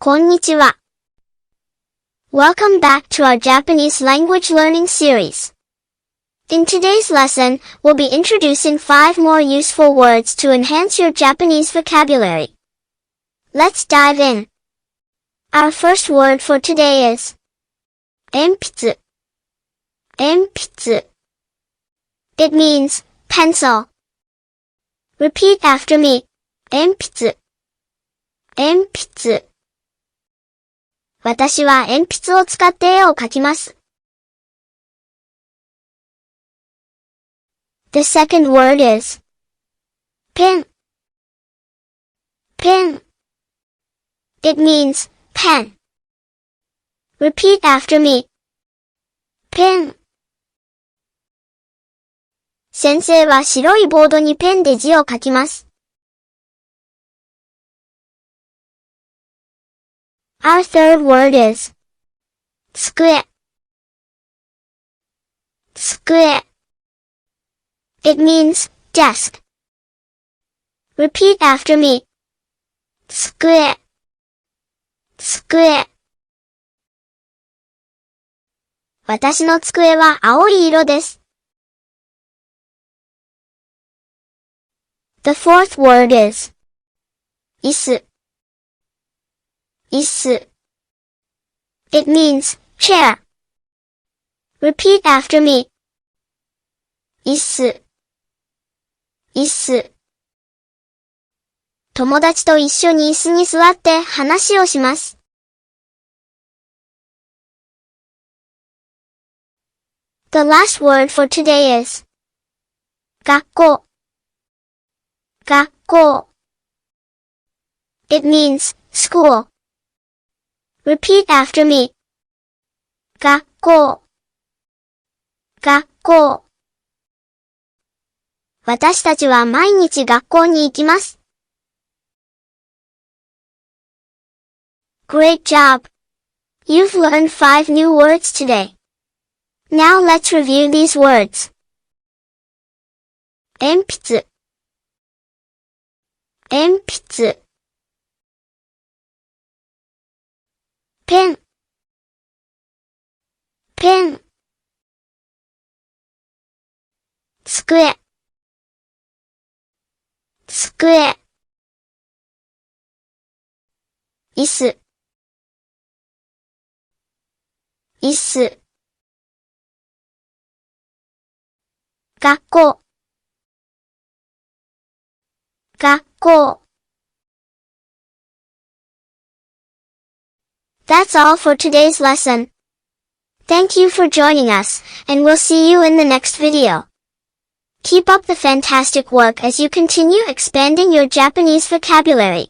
こんにちは。Welcome back to our Japanese language learning series. In today's lesson, we'll be introducing 5 more useful words to enhance your Japanese vocabulary. Let's dive in. Our first word for today is 鉛筆. 鉛筆. It means pencil. Repeat after me. 鉛筆. 鉛筆. 私は鉛筆を使って絵を描きます。The second word is pen. Pen. It means pen. Repeat after me. Pen. 先生は白いボードにペンで字を書きます。Our third word is 机. 机. It means desk. Repeat after me. 机. 机. 私の机は青い色です。The fourth word is 椅子. 椅子. It means chair. Repeat after me. 椅子. 椅子. 友達と一緒に椅子に座って話をします。The last word for today is 学校. 学校. It means school. Repeat after me. 学校. 学校. 私たちは毎日学校に行きます。Great job! You've learned 5 new words today. Now let's review these words. 鉛筆. 鉛筆. pen. pen. 机. 机. 椅子. 椅子. 学校. 学校. That's all for today's lesson. Thank you for joining us, and we'll see you in the next video. Keep up the fantastic work as you continue expanding your Japanese vocabulary.